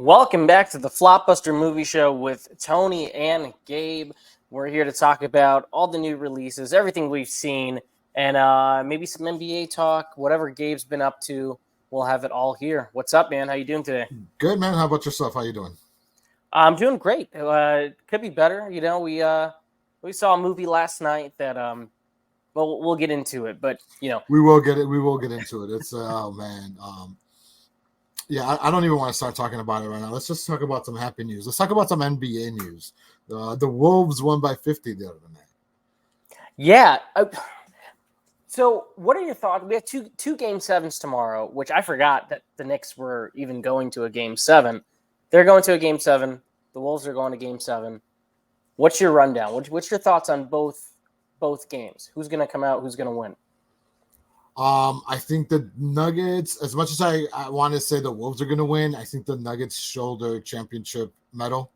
Welcome back to the Flopbuster Movie Show with Tony and Gabe. We're here to talk about all the new releases, everything we've seen, and maybe some NBA talk, whatever Gabe's been up to. We'll have it all here. What's up, man? How you doing today? Good, man. How about yourself? How you doing? I'm doing great. Could be better. You know, we saw a movie last night that we'll get into it, but we will get it. We will get into it. It's oh man. Yeah, I don't even want to start talking about it right now. Let's just talk about some happy news. Let's talk about some NBA news. The Wolves won by 50 the other night. Yeah. So, what are your thoughts? We have two game sevens tomorrow, which I forgot that the Knicks were even going to a game seven. They're going to a game seven. The Wolves are going to game seven. What's your rundown? What's your thoughts on both games? Who's going to come out? Who's going to win? I think the Nuggets, as much as I want to say the Wolves are going to win, I think the Nuggets show their championship medal.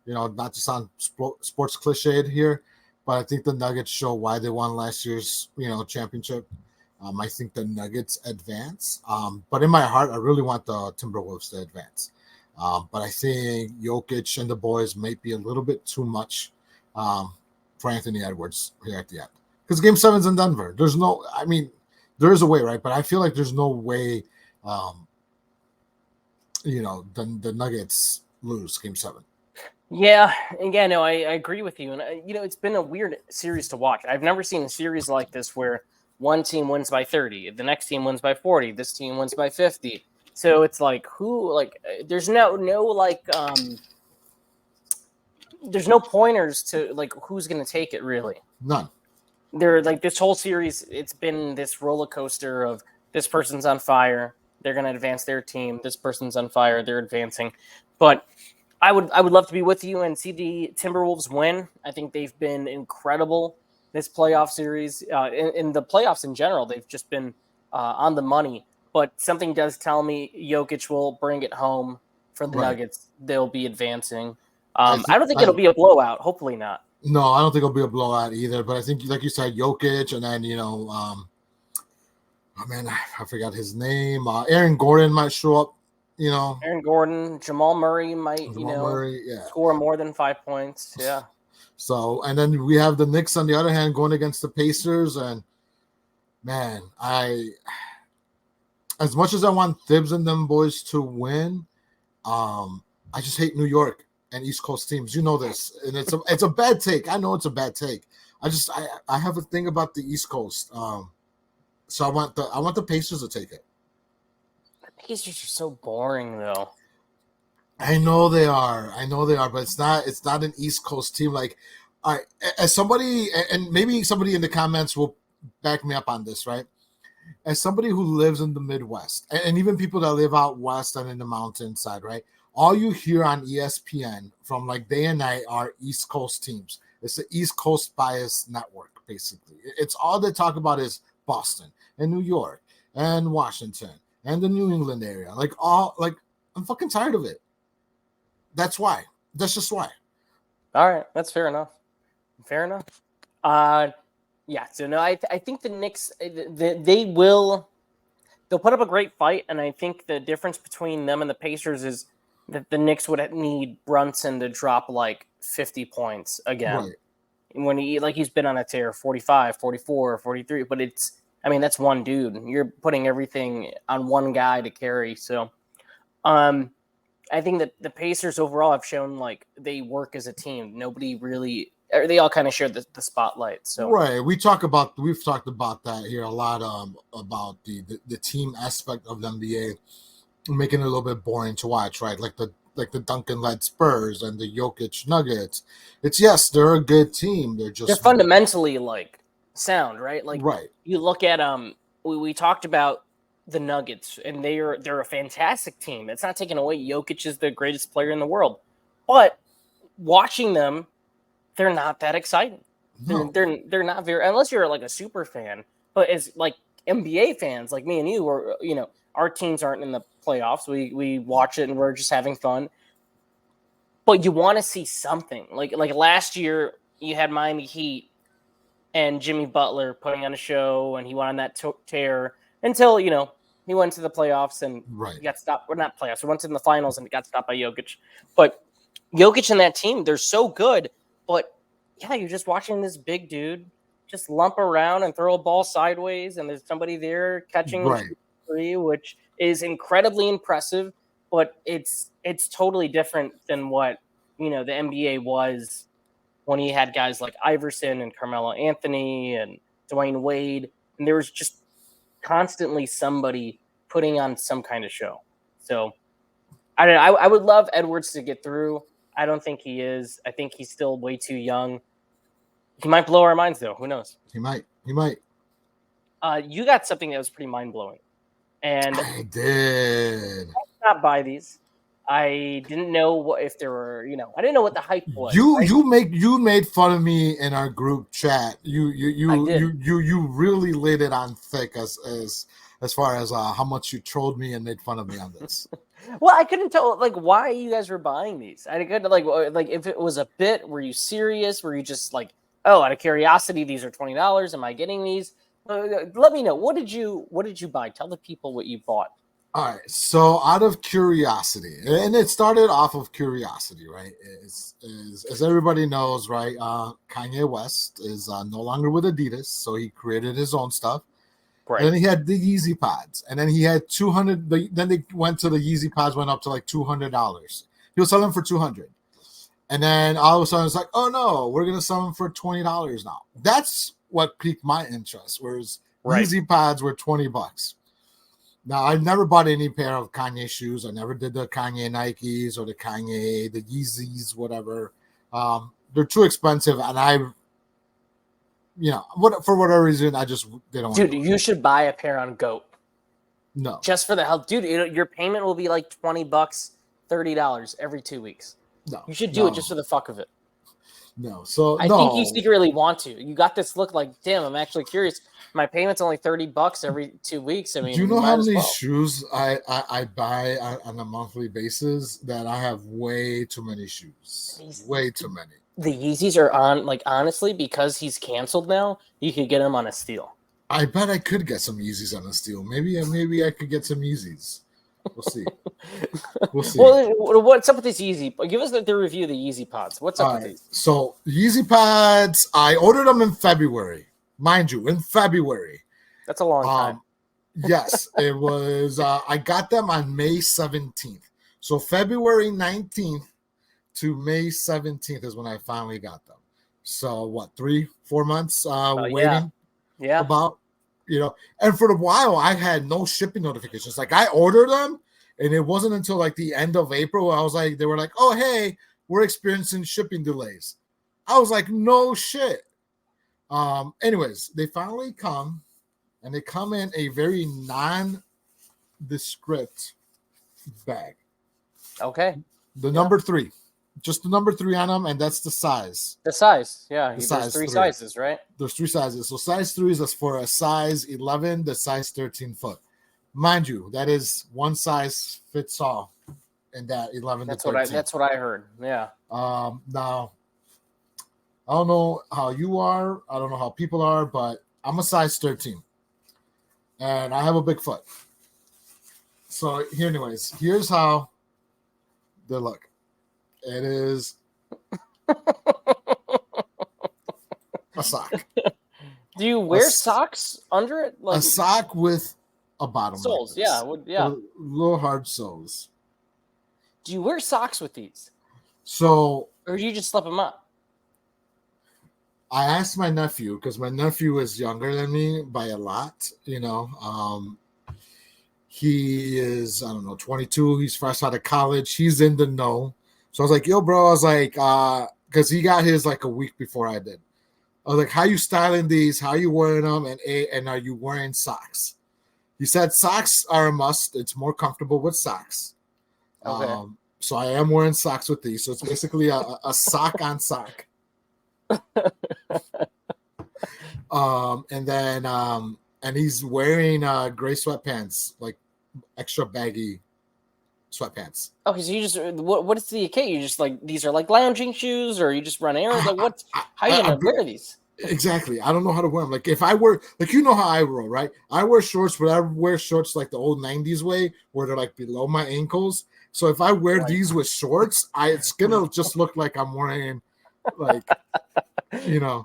You know, not to sound sports cliched here, but I think the Nuggets show why they won last year's, championship. I think the Nuggets advance. But in my heart, I really want the Timberwolves to advance. But I think Jokic and the boys might be a little bit too much for Anthony Edwards here at the end. Because Game 7's in Denver. There is a way, right? But I feel like there's no way, the Nuggets lose Game 7. Yeah, no, I agree with you. And, it's been a weird series to watch. I've never seen a series like this where one team wins by 30, the next team wins by 40, this team wins by 50. So it's like, there's there's no pointers to, like, who's going to take it, really. None. They're like this whole series, it's been this roller coaster of this person's on fire, they're going to advance their team. This person's on fire, they're advancing. But I would love to be with you and see the Timberwolves win. I think they've been incredible this playoff series. In the playoffs in general, they've just been on the money. But something does tell me Jokic will bring it home for the Nuggets. They'll be advancing. I don't think it'll be a blowout. Hopefully not. No, I don't think it'll be a blowout either. But I think, like you said, Jokic, and then I forgot his name. Aaron Gordon might show up. Aaron Gordon, Jamal Murray might score more than 5 points. Yeah. So, and then we have the Knicks on the other hand going against the Pacers, and man, as much as I want Thibs and them boys to win, I just hate New York and East Coast teams. You know this, and it's a bad take. I know it's a bad take. I have a thing about the East Coast. So I want the Pacers to take it. The Pacers are so boring, though. I know they are, but it's not an East Coast team. Like, all right, as somebody, and maybe somebody in the comments will back me up on this, right? As somebody who lives in the Midwest, and even people that live out west and in the mountainside, right? All you hear on ESPN from like day and night are East Coast teams. It's the East Coast bias network, basically. It's all they talk about is Boston and New York and Washington and the New England area. I'm fucking tired of it. That's why. That's just why. All right, that's fair enough. Yeah. So no, I think the Knicks they'll put up a great fight, and I think the difference between them and the Pacers is that the Knicks would need Brunson to drop like 50 points again. Right. When he's been on a tear, 45, 44, 43, but that's one dude. You're putting everything on one guy to carry. So, I think that the Pacers overall have shown like they work as a team. Nobody really, they all kind of share the spotlight. So right, we've talked about that here a lot. About the team aspect of the NBA, making it a little bit boring to watch, right? Like the Duncan-led Spurs and the Jokic Nuggets. They're a good team. They're fundamentally like sound, right? Like right. You look at we talked about the Nuggets, and they're a fantastic team. It's not taking away Jokic is the greatest player in the world, but watching them, they're not that exciting. No. They're not very, unless you're like a super fan. But as like NBA fans, like me and you, or our teams aren't in the playoffs. We watch it and we're just having fun. But you want to see something. Like last year, you had Miami Heat and Jimmy Butler putting on a show, and he went on that tear until He went to the playoffs and Right. he got stopped. Or not playoffs. He went to the finals and got stopped by Jokic. But Jokic and that team, they're so good. But yeah, you're just watching this big dude just lump around and throw a ball sideways, and there's somebody there catching and Right. shooting three, which is incredibly impressive. But it's totally different than what the NBA was when he had guys like Iverson and Carmelo Anthony and Dwayne Wade, and there was just constantly somebody putting on some kind of show. So I don't know. I would love Edwards to get through. I don't think he is. I think he's still way too young. He might blow our minds, though. Who knows? He might. He might. You got something that was pretty mind blowing, and I did. I not buy these. I didn't know if there were, I didn't know what the hype was. You made fun of me in our group chat. You really laid it on thick as far as how much you trolled me and made fun of me on this. Well, I couldn't tell why you guys were buying these. I couldn't like if it was a bit. Were you serious? Were you just like, oh, out of curiosity, these are $20? Am I getting these? Let me know. What did you buy? Tell the people what you bought. All right, so out of curiosity, and it started off of curiosity, right? As everybody knows, right? Kanye West is no longer with Adidas, so he created his own stuff. Right. And then he had the Yeezy Pods, and then he had 200. Then they went to the Yeezy Pods, went up to like $200. He was selling them for $200, and then all of a sudden it's like, oh no, we're gonna sell them for $20 now. That's what piqued my interest. Whereas Yeezy Pods were $20. Now, I've never bought any pair of Kanye shoes. I never did the Kanye Nikes or the Yeezys, whatever. They're too expensive, and for whatever reason, I just didn't. Dude, you should buy a pair on GOAT. No, just for the hell, dude. Your payment will be like $20, $30 every 2 weeks. No, you should do it just for the fuck of it. No, so I think you secretly want to. You got this look like, damn, I'm actually curious. My payment's only $30 every 2 weeks. I mean, do you know how many shoes I buy on a monthly basis? That I have way too many shoes. Way too many. The Yeezys are on, honestly, because he's canceled now, you could get them on a steal. I bet I could get some Yeezys on a steal. Maybe I could get some Yeezys. We'll see. Well, what's up with this Yeezy? Give us the review of the Yeezy Pods. What's up with these? So, Yeezy Pods, I ordered them in February. Mind you, in February. That's a long time. Yes, it was. I got them on May 17th. So, February 19th to May 17th is when I finally got them. So, what, 3-4 months waiting? Yeah. About. And for a while I had no shipping notifications. Like I ordered them, and it wasn't until like the end of April I was like, they were like, oh hey, we're experiencing shipping delays. I was like, no shit. Anyways, they finally come, and they come in a very nondescript bag. Okay. The number 3. Just the number 3 on them, and that's the size. The size, yeah. There's 3 sizes, right? There's 3 sizes. So size 3 is for a size 11 to size 13 foot. Mind you, that is one size fits all in that 11 to 13. That's what I heard. Yeah. Now, I don't know how you are. I don't know how people are, but I'm a size 13, and I have a big foot. So, here's how they look. It is a sock. Do you wear socks under it? A sock with a bottom. Soles, like yeah. Little hard soles. Do you wear socks with these? So, or do you just slip them up? I asked my nephew, because my nephew is younger than me by a lot. He is, 22. He's fresh out of college. He's in the know. So I was like, yo, bro, I was like, because he got his like a week before I did. I was like, how you styling these? How you wearing them? And are you wearing socks? He said socks are a must. It's more comfortable with socks. Okay. So I am wearing socks with these. So it's basically a sock on sock. And he's wearing gray sweatpants, like extra baggy sweatpants. Okay, so you just what is the okay? You just like these are like lounging shoes, or you just run errands? Like how are you gonna wear these? Exactly. I don't know how to wear them. Like if I wear, like you know how I roll, right? I wear shorts, but I wear shorts like the old '90s way, where they're like below my ankles. So if I wear Right. these with shorts, it's gonna just look like I'm wearing, like, you know.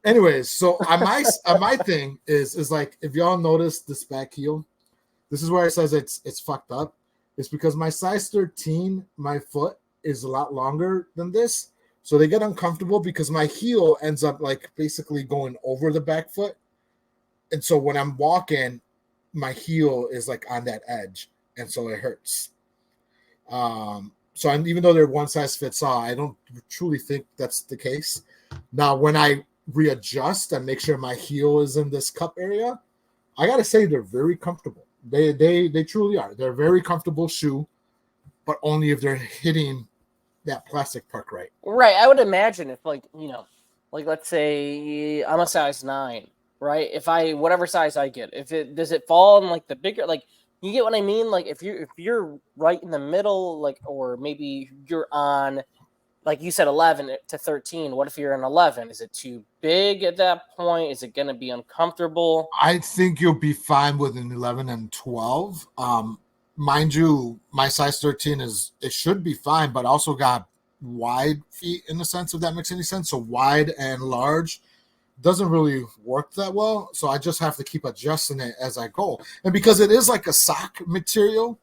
Anyways, so my thing is like if y'all notice this back heel, this is where it says it's fucked up. It's because my size 13, my foot is a lot longer than this. So they get uncomfortable because my heel ends up like basically going over the back foot. And so when I'm walking, my heel is like on that edge. And so it hurts. So even though they're one size fits all, I don't truly think that's the case. Now, when I readjust and make sure my heel is in this cup area, I gotta say they're very comfortable. They truly are. They're a very comfortable shoe, but only if they're hitting that plastic part right. Right. I would imagine if like, like let's say I'm a size 9, right? If I whatever size I get, if it does it fall in like the bigger like you get what I mean? Like if you're right in the middle, like or maybe you're on like you said 11 to 13, what if you're an 11? Is it too big at that point? Is it going to be uncomfortable? I think you'll be fine with an 11 and 12. Mind you, my size 13 it should be fine, but also got wide feet in the sense, if that makes any sense. So wide and large doesn't really work that well. So I just have to keep adjusting it as I go. And because it is like a sock material,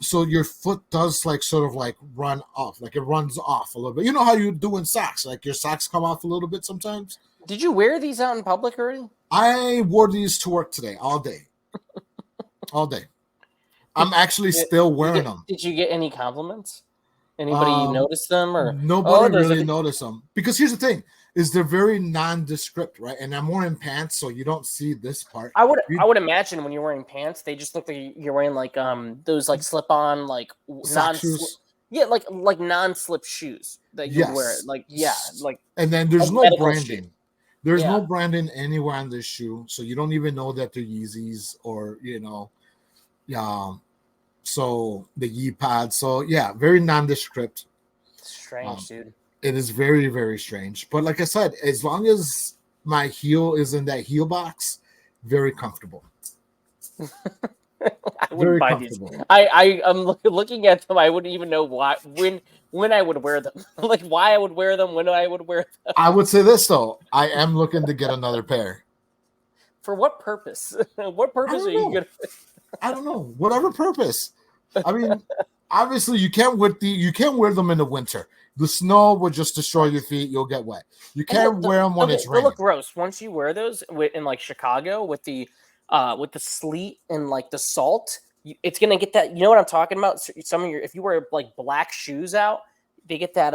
so your foot does like sort of like run off, like it runs off a little bit. You know how you do in socks, like your socks come off a little bit sometimes. Did you wear these out in public already? I wore these to work today, all day, all day. I'm actually still wearing them. Did you get any compliments? Anybody notice them or Nobody those are really noticed them because here's the thing: is they're very nondescript, right? And I'm wearing pants, so you don't see this part. I would imagine when you're wearing pants, they just look like you're wearing like those like slip on like Sock non shoes. yeah like non slip shoes that you would wear Yes. like yeah like And then there's like no medical branding. shoes. There's Yeah. no branding anywhere on this shoe, so you don't even know that they're Yeezys or yeah. So the Yee Pod. So yeah, very nondescript. Strange, Um, dude. it is very, very strange. But like I said, as long as my heel is in that heel box, very comfortable. I wouldn't Very buy these. comfortable. I'm looking at them. I wouldn't even know why when I would wear them. Like why I would wear them, when I would wear them. I would say this though, I am looking to get another pair. For what purpose? What I purpose are don't you know. gonna? I don't know. Whatever purpose. I mean, obviously you can't wear them in the winter. The snow will just destroy your feet. You'll get wet. You can't wear them when it's They'll raining. look gross once you wear those in like Chicago with the sleet and like the salt. It's gonna get that. You know what I'm talking about? Some of your if you wear like black shoes out, they get that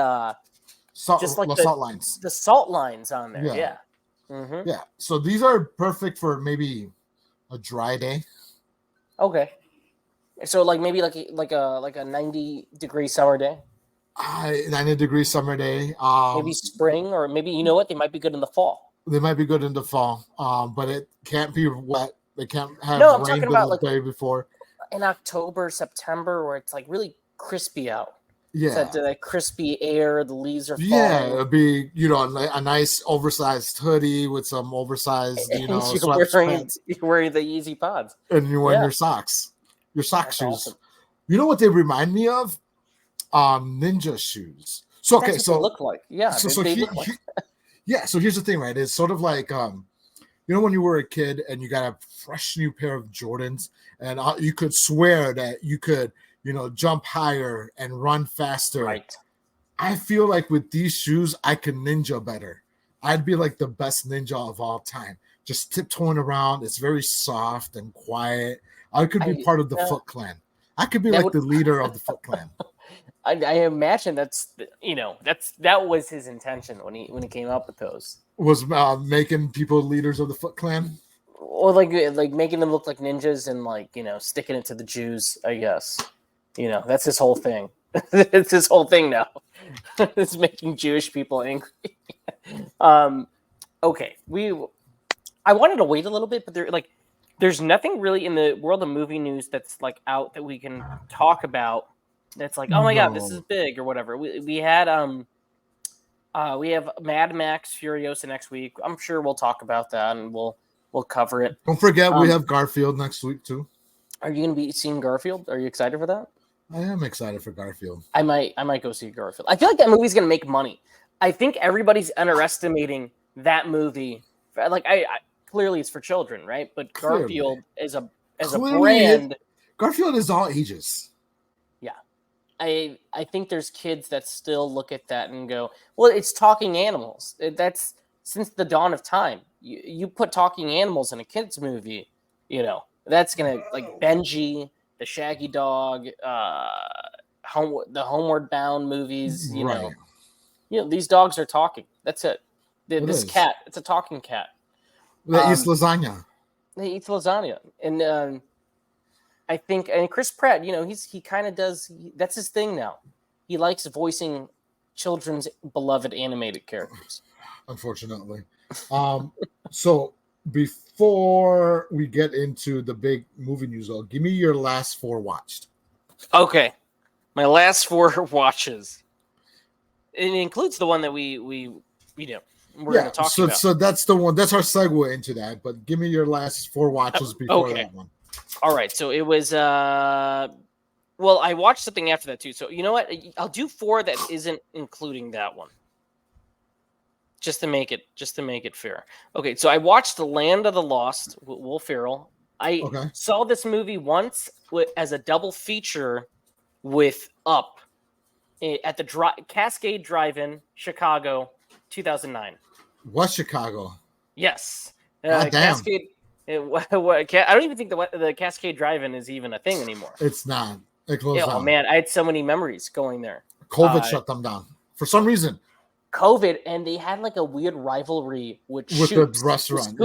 just like Salt lines. the salt lines on there. Yeah. Yeah. Mm-hmm. Yeah. So these are perfect for maybe a dry day. Okay. So like maybe like a 90-degree summer day, 90-degree summer day. maybe spring, or maybe you know what, they might be good in the fall. They might be good in the fall. But it can't be wet. They can't have No, I'm rain talking about the like day before. in October, September, where it's like really crispy out. Yeah. It's that crispy air, the leaves are falling. Yeah, it'd be a nice oversized hoodie with some oversized And you're sweatpants, wearing the Yeezy Pods. and you're wearing Yeah. your sock That's shoes. awesome. You know what they remind me of? Ninja shoes. So okay, That's what they look like. Yeah, so they look like. yeah. So here's the thing, right? It's sort of like when you were a kid and you got a fresh new pair of Jordans, and you could swear that you could jump higher and run faster. Right. I feel like with these shoes, I can ninja better. I'd be like the best ninja of all time. Just tiptoeing around. It's very soft and quiet. I could be part of the Foot Clan. I could be like the leader of the Foot Clan. I imagine that was his intention when he came up with those. Was making people leaders of the Foot Clan. Or like making them look like ninjas and sticking it to the Jews, I guess. That's his whole thing. It's his whole thing now. It's making Jewish people angry. Okay, I wanted to wait a little bit, but there's nothing really in the world of movie news that's like out that we can talk about. That's like, oh my god, this is big or whatever. We had We have Mad Max Furiosa next week. I'm sure we'll talk about that and we'll cover it. Don't forget, we have Garfield next week too. Are you going to be seeing Garfield? Are you excited for that? I am excited for Garfield. I might go see Garfield. I feel like that movie's going to make money. I think everybody's underestimating that movie. Like I clearly it's for children, right? But Garfield as a brand, Garfield is all ages. Yeah. I think there's kids that still look at that and go, "Well, it's talking animals." That's since the dawn of time. You put talking animals in a kids movie, that's going to like Benji, the Shaggy Dog, the Homeward Bound movies, these dogs are talking. That's it. This cat, it's a talking cat. That eats lasagna. He eats lasagna, and I think, and Chris Pratt, he kind of does. That's his thing now. He likes voicing children's beloved animated characters. Unfortunately, so before we get into the big movie news, give me your last 4 watched. Okay, my last 4 watches. It includes the one that we we're going to talk about. So that's the one. That's our segue into that. But give me your last 4 watches before that one. All right. So it was. Well, I watched something after that too. So you know what? I'll do 4 that isn't including that one. Just to make it fair. Okay. So I watched The Land of the Lost with Will Ferrell. I saw this movie once as a double feature with Up at the Cascade Drive-In, Chicago, 2009. What Chicago? Yes. God damn. Cascade. I don't even think the Cascade Drive-In is even a thing anymore. It's not. It closed down. Oh man, I had so many memories going there. COVID shut them down for some reason. COVID, and they had like a weird rivalry with the restaurant.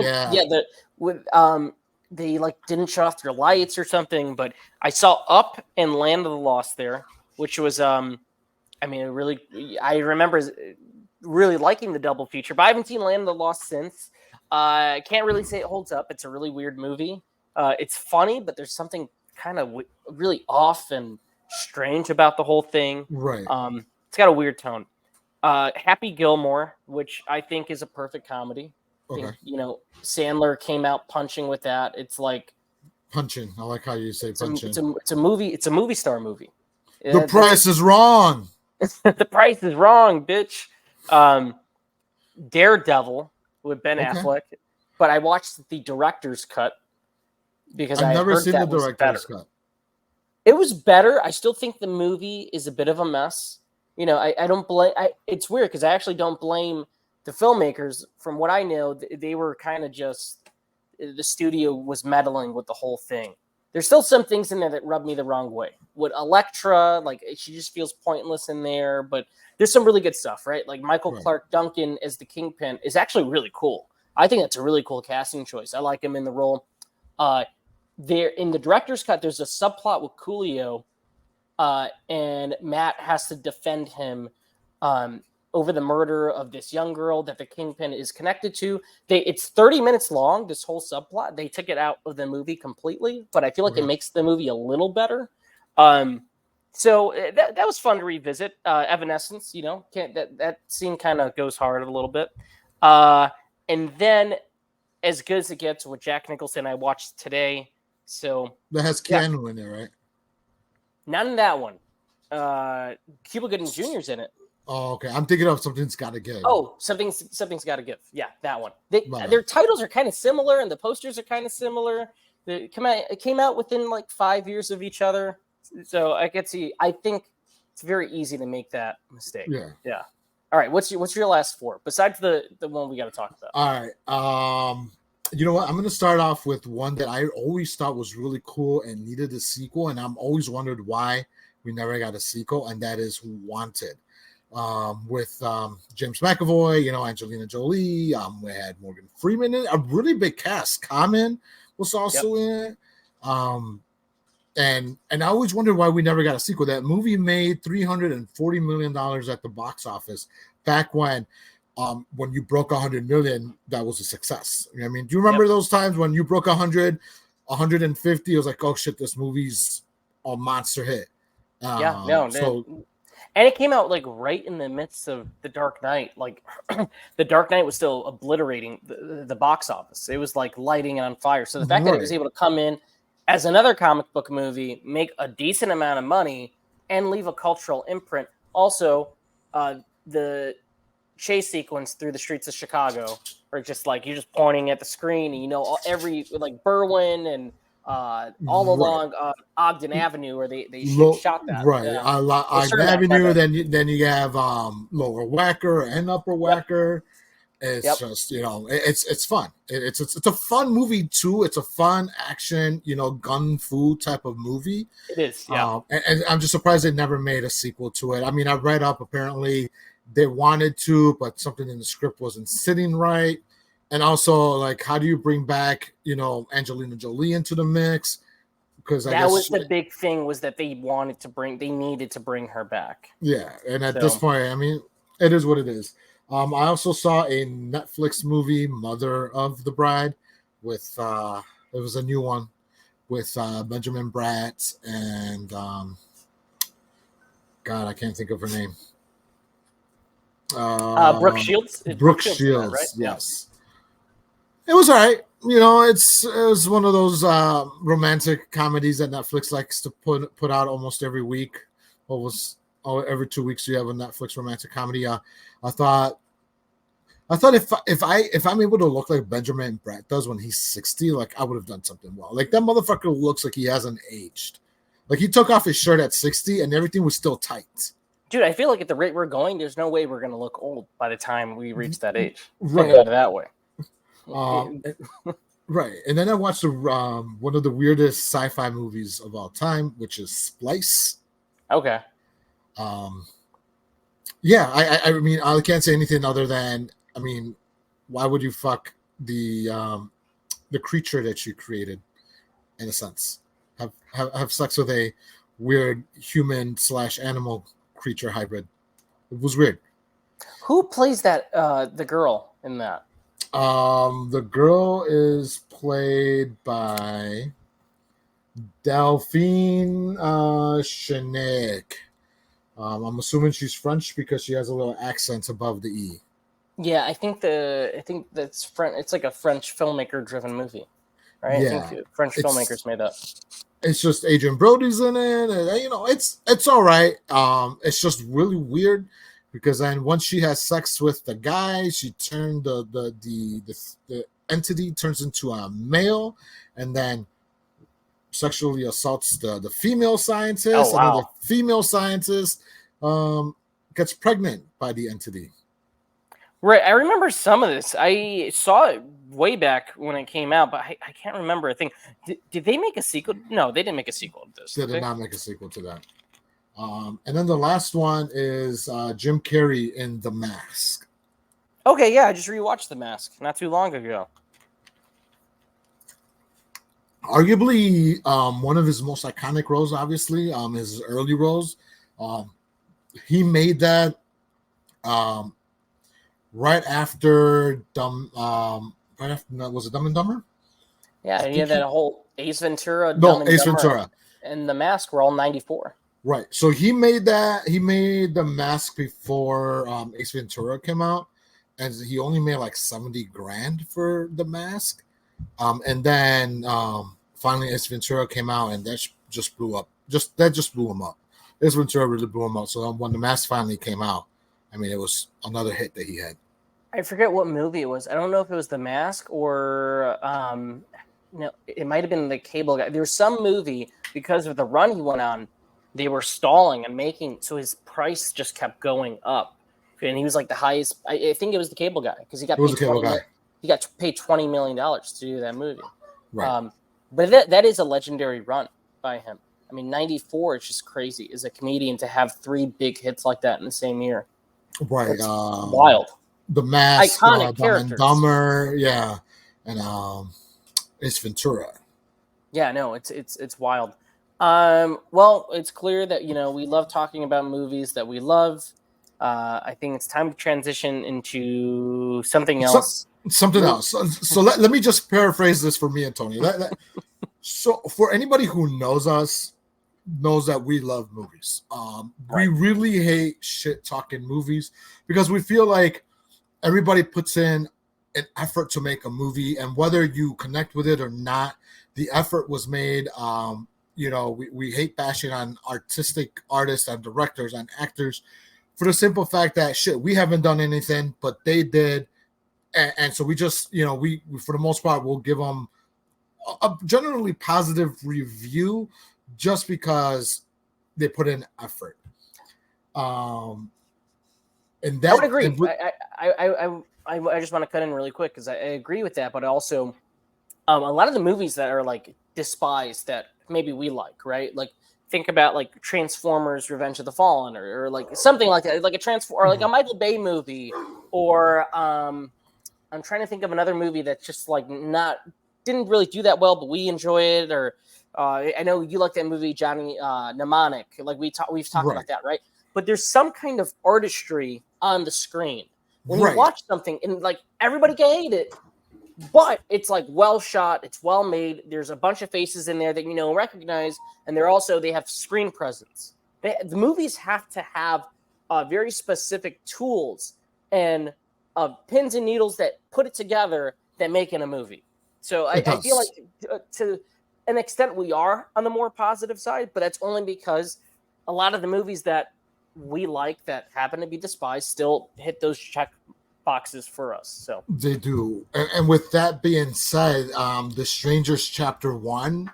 They like didn't shut off their lights or something. But I saw Up and Land of the Lost there, which was I remember really liking the double feature, but I haven't seen Land of the Lost since. I can't really say it holds up. It's a really weird movie. It's funny, but there's something kind of really off and strange about the whole thing. Right. It's got a weird tone. Happy Gilmore, which I think is a perfect comedy. Okay. I think, Sandler came out punching with that. It's like punching. I like how you say punching. It's a movie. It's a movie star movie. The price is wrong. The price is wrong, bitch. Daredevil with Ben Affleck, but I watched the director's cut because I've never seen the director's cut. It was better. I still think the movie is a bit of a mess. I don't blame. It's weird because I actually don't blame the filmmakers. From what I know, they were kind of just the studio was meddling with the whole thing. There's still some things in there that rub me the wrong way. With Elektra, like she just feels pointless in there, but there's some really good stuff, right? Like Michael Clark Duncan as the Kingpin is actually really cool. I think that's a really cool casting choice. I like him in the role. There in the director's cut, there's a subplot with Coolio, and Matt has to defend him over the murder of this young girl that the Kingpin is connected to. It's 30 minutes long, this whole subplot. They took it out of the movie completely, but I feel like it makes the movie a little better. So that was fun to revisit. Evanescence, that scene kind of goes hard a little bit. And then As Good as It Gets with Jack Nicholson, I watched today. So that has Keanu in there, right? Not in that one. Cuba Gooding Jr.'s in it. Oh, okay. I'm thinking of Something's Gotta Give. Oh, Something's Gotta Give. Yeah, that one. Their titles are kind of similar, and the posters are kind of similar. It came out within like 5 years of each other. So I could see. I think it's very easy to make that mistake. Yeah. All right. What's your last 4 besides the one we got to talk about? All right. You know what? I'm going to start off with one that I always thought was really cool and needed a sequel, and I'm always wondered why we never got a sequel, and that is Wanted. With James McAvoy, Angelina Jolie. We had Morgan Freeman in it, a really big cast. Common was also in it. And I always wondered why we never got a sequel. That movie made $340 million at the box office back when you broke 100 million, that was a success. You know what I mean? Do you remember those times when you broke 100, 150? It was like, oh shit, this movie's a monster hit. And it came out like right in the midst of The Dark Knight. Like The Dark Knight was still obliterating the box office. It was like lighting it on fire. So the fact that it was Right. able to come in as another comic book movie, make a decent amount of money, and leave a cultural imprint. Also, the chase sequence through the streets of Chicago, where just like you're just pointing at the screen, and every like Berwyn and all Right. along Ogden Avenue, where they Lo- shot that. right. Yeah. Or Ogden Cermak, my Avenue. bad. Then you have Lower Wacker and Upper Yep. Wacker. It's Yep. just it's fun. It's a fun movie too. It's a fun action gun fu type of movie. It is. Yeah. And I'm just surprised they never made a sequel to it. I mean, I read up apparently they wanted to, but something in the script wasn't sitting right. And also, like, how do you bring back Angelina Jolie into the mix? Because I That guess was the big thing, was that they needed to bring her back. yeah. And at this So point, I mean, it is what it is. I also saw a Netflix movie, Mother of the Bride, with it was a new one with Benjamin Bratt and God, I can't think of her name. Brooke Shields. It's Brooke Shields, Shields, right? yes. It was all right. It was one of those romantic comedies that Netflix likes to put out almost every week. Every 2 weeks you have a Netflix romantic comedy. I thought if I'm able to look like Benjamin Bratt does when he's 60, like I would have done something well. Like that motherfucker looks like he hasn't aged. Like he took off his shirt at 60 and everything was still tight. Dude, I feel like at the rate we're going, there's no way we're going to look old by the time we reach that age. Right. Think about it that way. Right. And then I watched one of the weirdest sci-fi movies of all time, which is Splice. Okay. Yeah, I mean, I can't say anything other than, I mean, why would you fuck the creature that you created, in a sense? Have sex with a weird human / animal creature hybrid. It was weird. Who plays that? The girl in that? The girl is played by Delphine Chenek. I'm assuming she's French because she has a little accent above the E. Yeah, I think that's French. It's like a French filmmaker-driven movie, right? Yeah, I think French filmmakers made that. It's just Adrian Brody's in it, and it's all right. It's just really weird because then once she has sex with the guy, she turned the entity turns into a male, and then sexually assaults the female scientist, Oh, wow. and then the female scientist gets pregnant by the entity. Right, I remember some of this. I saw it way back when it came out, but I can't remember a thing. Did they make a sequel? No, they didn't make a sequel to this. They did not make a sequel to that. And then the last one is Jim Carrey in The Mask. Okay, yeah, I just rewatched The Mask not too long ago. Arguably, one of his most iconic roles, obviously, his early roles. He made that right after was it Dumb and Dumber? Yeah, he had that whole Ace Ventura. Ace Ventura and The Mask were all 94. Right. So he made that. He made The Mask before Ace Ventura came out, and he only made like $70,000 for The Mask. And then finally Ace Ventura came out, and that just blew up. That just blew him up. Ace Ventura really blew him up. So when The Mask finally came out, I mean, it was another hit that he had. I forget what movie it was. I don't know if it was The Mask or no, it might have been The Cable Guy. There was some movie, because of the run he went on, they were stalling and making, so his price just kept going up. And he was like the highest. I think it was The Cable Guy, because he got paid he got paid $20 million to do that movie. Right. But that is a legendary run by him. I mean, 94 is just crazy as a comedian to have 3 big hits like that in the same year. Right. Wild. The Mask, Iconic Dumb and Dumber, yeah, and Ace Ventura. Yeah, no, it's wild. Well, it's clear that we love talking about movies that we love. I think it's time to transition into something else. Something else. So let me just paraphrase this for me and Tony. So for anybody who knows us, knows that we love movies. We Right. really hate shit talking movies because we feel like everybody puts in an effort to make a movie, and whether you connect with it or not, the effort was made. We hate bashing on artistic artists and directors and actors for the simple fact that shit, we haven't done anything, but they did. And so we just, we for the most part, will give them a generally positive review just because they put in effort. And that I would agree. and with, I just want to cut in really quick because I agree with that, but also a lot of the movies that are like despised that maybe we like, right? Like think about like Transformers: Revenge of the Fallen, or like something like that, like or like a Michael Bay movie, or I'm trying to think of another movie that's just like didn't really do that well, but we enjoy it. Or I know you like that movie, Johnny Mnemonic. Like we've talked right, about that, right? But there's some kind of artistry on the screen when you right. watch something, and like everybody can hate it, but it's like well shot, it's well made. There's a bunch of faces in there that recognize, and they have screen presence. The movies have to have very specific tools and pins and needles that put it together that make it a movie. So I feel like to an extent we are on the more positive side, but that's only because a lot of the movies that we like that happen to be despised still hit those check boxes for us. So They do. And with that being said, The Strangers Chapter 1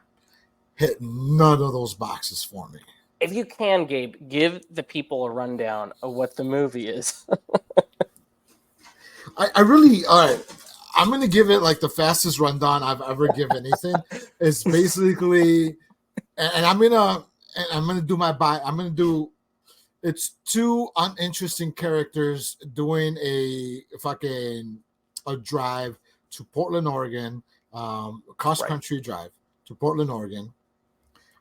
hit none of those boxes for me. if you can, Gabe, give the people a rundown of what the movie is. I really, all right, I'm going to give it like the fastest rundown I've ever given anything. It's basically, and I'm going to do it's two uninteresting characters doing a drive to Portland, Oregon, cross country drive to Portland, Oregon,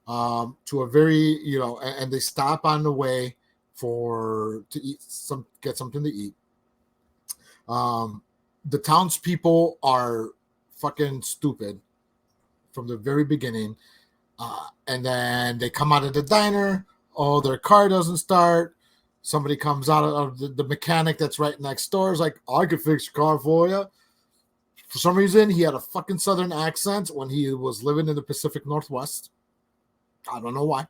to a very, and they stop on the way get something to eat. The townspeople are fucking stupid from the very beginning. And then they come out of the diner. Oh, their car doesn't start. Somebody comes out of the mechanic that's right next door. Is like, I could fix your car for you. For some reason, he had a fucking southern accent when he was living in the Pacific Northwest. I don't know why.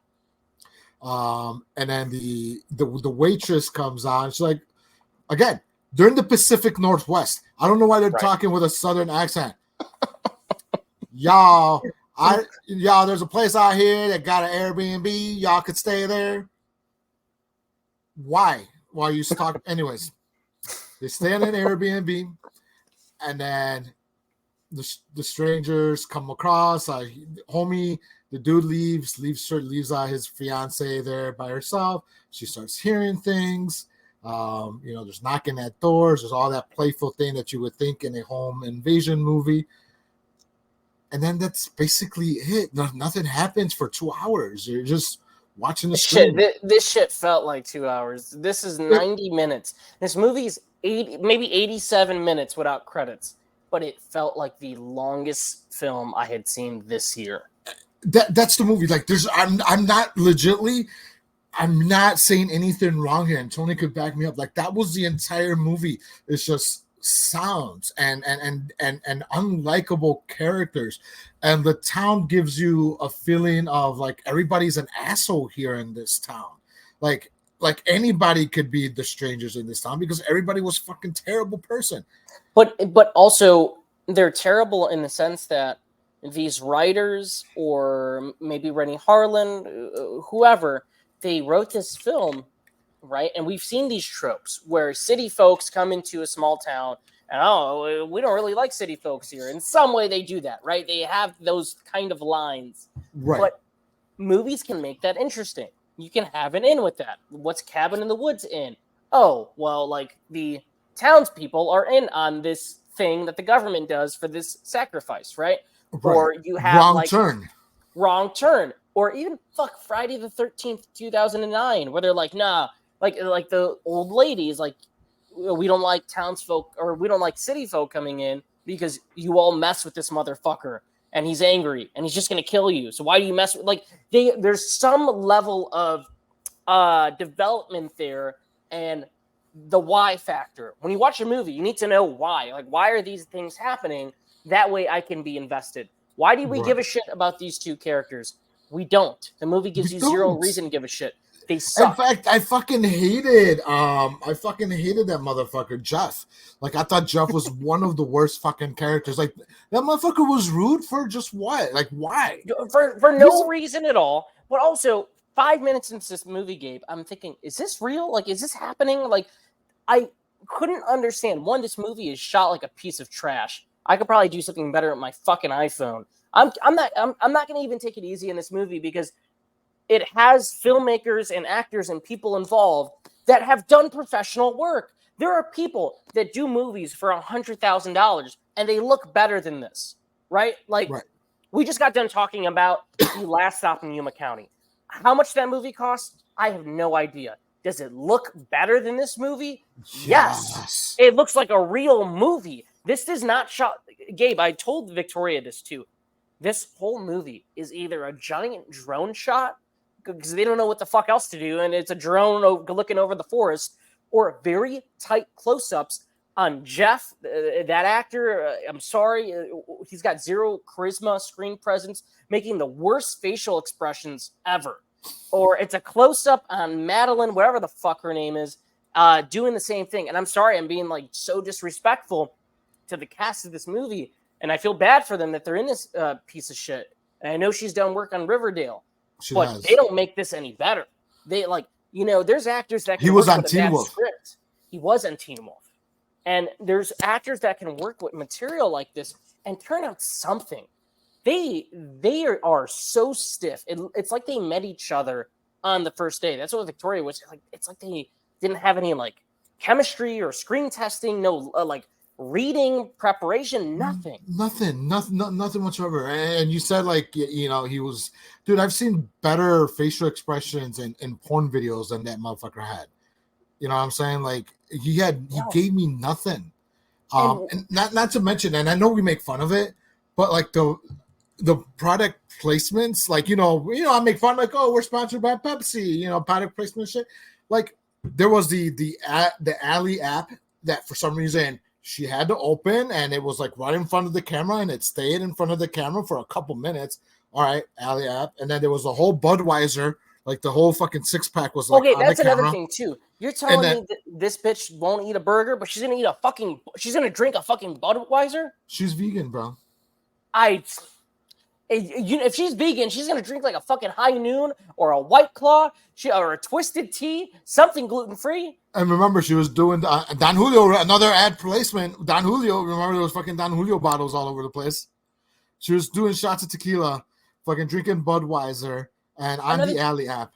And then the waitress comes on. She's like, again, they're in the Pacific Northwest. I don't know why they're talking with a southern accent. Y'all, there's a place out here that got an Airbnb. Y'all could stay there. Why? While you talk, anyways, they stay in an Airbnb, and then the strangers come across. Homie, the dude leaves his fiance there by herself. She starts hearing things. There's knocking at doors. There's all that playful thing that you would think in a home invasion movie. And then that's basically it. Nothing happens for 2 hours. You're just watching the screen. This shit felt like 2 hours. This is 90 minutes. This movie's 87 minutes without credits. But it felt like the longest film I had seen this year. That's the movie. Like, I'm not saying anything wrong here, and Tony could back me up. Like, that was the entire movie. It's just sounds and unlikable characters, and the town gives you a feeling of like everybody's an asshole here in this town. Like anybody could be the strangers in this town because everybody was a fucking terrible person. But also they're terrible in the sense that these writers, or maybe Rennie Harlan, whoever, they wrote this film, right? And we've seen these tropes where city folks come into a small town and, we don't really like city folks here. In some way they do that, right? They have those kind of lines. Right. But movies can make that interesting. You can have an in with that. What's Cabin in the Woods in? Oh, well, like the townspeople are in on this thing that the government does for this sacrifice, right? Or you have Wrong Turn. Or even Friday the 13th, 2009, where they're like, nah, like the old ladies, like, we don't like townsfolk, or we don't like city folk coming in because you all mess with this motherfucker. and he's angry and he's just going to kill you. So why do you mess with there's some level of development there and the why factor. When you watch a movie, you need to know why. Like, why are these things happening? That way I can be invested. Why do we give a shit about these two characters? We don't. The movie gives you zero reason to give a shit. They suck. In fact, I fucking hated that motherfucker, Jeff. Like, I thought Jeff was one of the worst fucking characters. Like, that motherfucker was rude for just what? Like, why? For no reason at all. But also, 5 minutes into this movie, Gabe, I'm thinking, is this real? Like, is this happening? Like, I couldn't understand. One, this movie is shot like a piece of trash. I could probably do something better with my fucking iPhone. I'm not going to even take it easy in this movie because it has filmmakers and actors and people involved that have done professional work. There are people that do movies for $100,000 and they look better than this, right? Like, we just got done talking about The Last Stop in Yuma County. How much that movie cost? I have no idea. Does it look better than this movie? Yes. It looks like a real movie. This is not shot. Gabe, I told Victoria this too. This whole movie is either a giant drone shot because they don't know what the fuck else to do, and it's a drone looking over the forest, or very tight close-ups on Jeff, that actor. I'm sorry, he's got zero charisma, screen presence, making the worst facial expressions ever. Or it's a close-up on Madeline, whatever the fuck her name is, doing the same thing. And I'm sorry, I'm being like so disrespectful to the cast of this movie, and I feel bad for them that they're in this piece of shit. And I know she's done work on Riverdale, but they don't make this any better. They there's actors that can work with a bad script. He was on Teen Wolf. And there's actors that can work with material like this and turn out something. They are so stiff. It's like they met each other on the first day. That's what Victoria was like. It's like they didn't have any like chemistry or screen testing, no reading preparation, nothing whatsoever. And you said he was, dude, I've seen better facial expressions in porn videos than that motherfucker had. You know what I'm saying? Like, he gave me nothing. And not to mention, and I know we make fun of it, but like the product placements, like, I make fun, like, oh, we're sponsored by Pepsi, product placement shit. Like, there was the Alley app that for some reason she had to open, and it was like right in front of the camera, and it stayed in front of the camera for a couple minutes. All right, Alley app. And then there was a whole Budweiser, like the whole fucking 6-pack was like, okay, that's another thing too. You're telling me that this bitch won't eat a burger, but she's gonna drink a fucking Budweiser? She's vegan, bro. If she's vegan, she's gonna drink like a fucking High Noon or a White Claw, or a Twisted Tea, something gluten free. And remember, she was doing Don Julio, another ad placement. Don Julio, remember there was fucking Don Julio bottles all over the place. She was doing shots of tequila, fucking drinking Budweiser, and on the Alley app.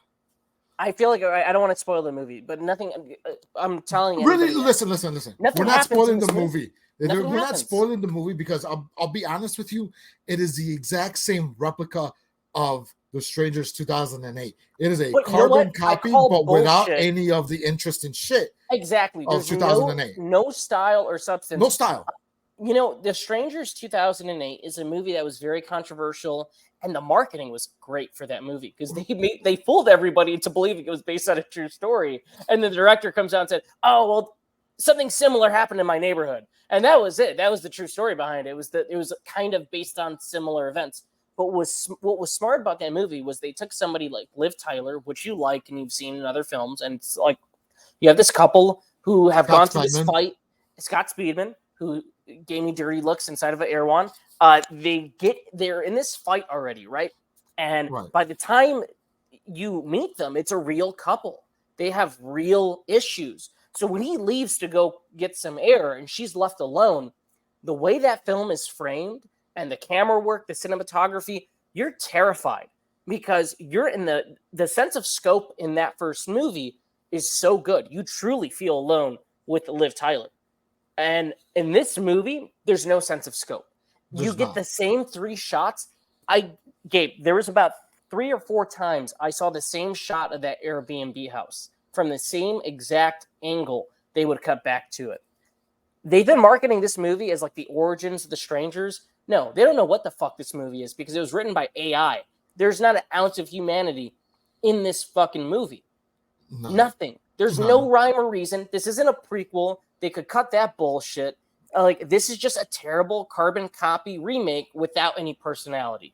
I feel like I don't want to spoil the movie, but nothing. I'm telling you. Really, listen. We're not spoiling the movie. We're not spoiling the movie because I'll be honest with you. It is the exact same replica of The Strangers 2008. It is a carbon copy, but without any of the interesting shit. Exactly. Of 2008. No style or substance. No style. The Strangers 2008 is a movie that was very controversial, and the marketing was great for that movie because they fooled everybody into believing it was based on a true story. And the director comes out and said, "Oh, well, something similar happened in my neighborhood," and that was it. That was the true story behind it. It was kind of based on similar events. But what was smart about that movie was they took somebody like Liv Tyler, which you like and you've seen in other films, and it's like you have this couple who have gone through this fight. Scott Speedman, who gave me dirty looks inside of an Erewhon. They're in this fight already, right? And by the time you meet them, it's a real couple. They have real issues. So when he leaves to go get some air and she's left alone, the way that film is framed and the camera work, the cinematography, you're terrified because you're in the sense of scope in that first movie is so good. You truly feel alone with Liv Tyler. And in this movie, there's no sense of scope. You get the same 3 shots. Gabe, there was about 3 or 4 times I saw the same shot of that Airbnb house from the same exact angle. They would cut back to it. They've been marketing this movie as like the origins of The Strangers. No, they don't know what the fuck this movie is because it was written by AI. There's not an ounce of humanity in this fucking movie. No. Nothing. There's no rhyme or reason. This isn't a prequel. They could cut that bullshit. Like, this is just a terrible carbon copy remake without any personality.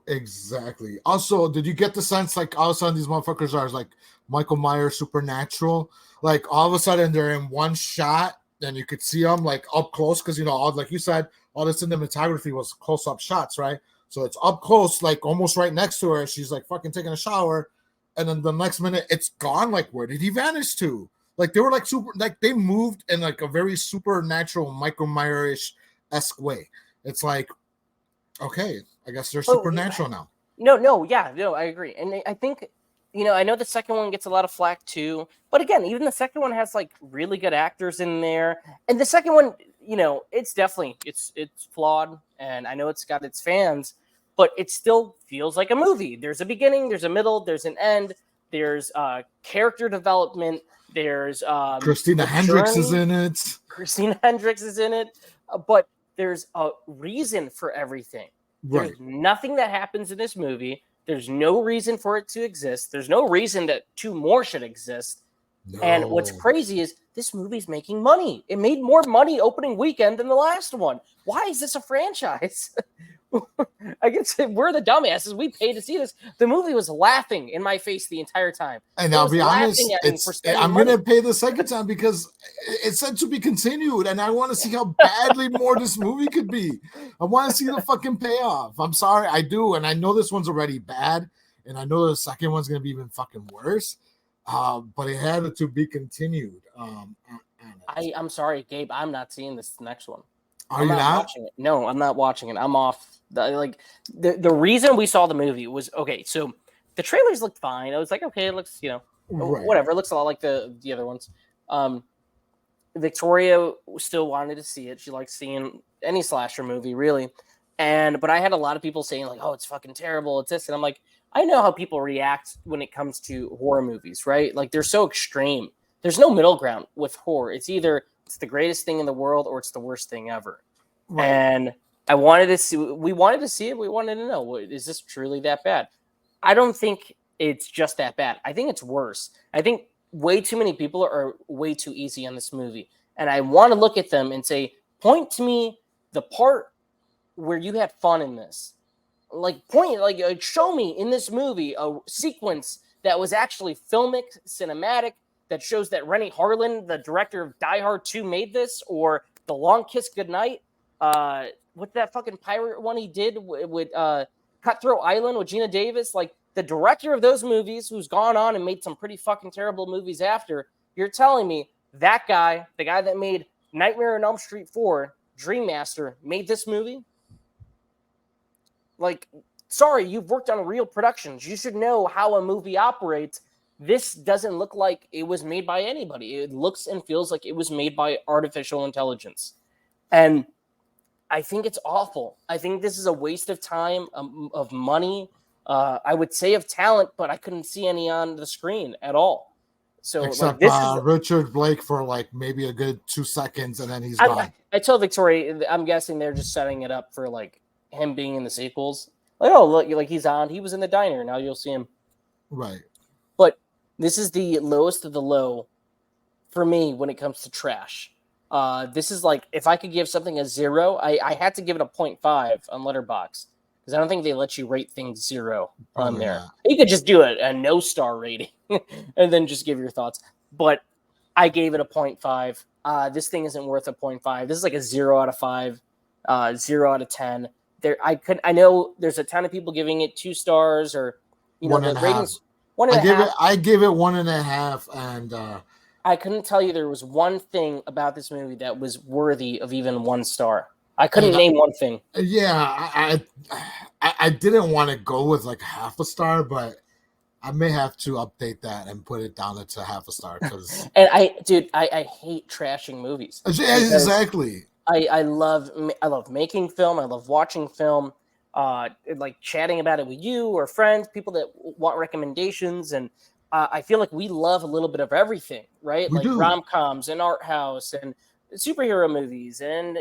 Exactly. Also, did you get the sense like all of a sudden these motherfuckers are like Michael Myers Supernatural? Like all of a sudden they're in one shot and you could see them like up close because all, like you said, all the cinematography was close up shots, right? So it's up close, like almost right next to her. She's like fucking taking a shower, and then the next minute it's gone. Like, where did he vanish to? Like they were like super, like they moved in like a very supernatural Michael Myers-esque way. It's like, okay, I guess they're supernatural now. No, I agree. And I think, I know the second one gets a lot of flack too. But again, even the second one has like really good actors in there. And the second one, it's definitely, it's flawed. And I know it's got its fans, but it still feels like a movie. There's a beginning, there's a middle, there's an end, there's character development, there's Christina Hendricks is in it. Christina Hendricks is in it. But there's a reason for everything. Right. There's nothing that happens in this movie. There's no reason for it to exist. There's no reason that two more should exist. No. And what's crazy is this movie's making money. It made more money opening weekend than the last one. Why is this a franchise? I guess we're the dumbasses. We paid to see this. The movie was laughing in my face the entire time. And I'll be honest, I'm going to pay the second time because it's said to be continued, and I want to see how badly more this movie could be. I want to see the fucking payoff. I'm sorry, I do, and I know this one's already bad, and I know the second one's going to be even fucking worse. But it had to be continued. I'm sorry, Gabe. I'm not seeing this next one. Are you not watching it? No, I'm not watching it. I'm off. The reason we saw the movie was okay. So the trailers looked fine. I was like, okay, it looks whatever. It looks a lot like the other ones. Victoria still wanted to see it. She likes seeing any slasher movie, really. But I had a lot of people saying like, oh, it's fucking terrible. It's this, and I'm like, I know how people react when it comes to horror movies, right? Like they're so extreme. There's no middle ground with horror. It's either it's the greatest thing in the world or it's the worst thing ever. Right. And we wanted to see it. We wanted to know, is this truly that bad? I don't think it's just that bad. I think it's worse. I think way too many people are way too easy on this movie. And I want to look at them and say, point to me the part where you had fun in this. Show me in this movie a sequence that was actually filmic, cinematic, that shows that Rennie Harlan, the director of Die Hard 2, made this, or The Long Kiss Goodnight. What's that fucking pirate one he did with Cutthroat Island with Gina Davis? Like, the director of those movies, who's gone on and made some pretty fucking terrible movies after, you're telling me that guy, the guy that made Nightmare on Elm Street 4, Dream Master, made this movie? Like, sorry, you've worked on real productions. You should know how a movie operates. This doesn't look like it was made by anybody. It looks and feels like it was made by artificial intelligence. And I think it's awful. I think this is a waste of time, of money. I would say of talent, but I couldn't see any on the screen at all. So except Richard Blake for like maybe a good 2 seconds, and then he's gone. I told Victoria, I'm guessing they're just setting it up for like him being in the sequels. Like, oh, look, like he was in the diner. Now you'll see him. Right. But this is the lowest of the low for me when it comes to trash. This is like, if I could give something a 0, I had to give it a 0.5 on Letterboxd because I don't think they let you rate things 0 on there. You could just do a no star rating and then just give your thoughts. But I gave it a 0.5. This thing isn't worth a 0.5. This is like a 0 out of 5, 0 out of 10. I know there's a ton of people giving it 2 stars or the ratings. 1.5. I give it 1.5, and I couldn't tell you there was one thing about this movie that was worthy of even 1 star. I couldn't name one thing. Yeah, I didn't want to go with like half a star, but I may have to update that and put it down to half a star because. And I hate trashing movies. Exactly. I love making film. I love watching film. Like chatting about it with you or friends, people that want recommendations, and I feel like we love a little bit of everything, right? Like rom-coms and art house and superhero movies and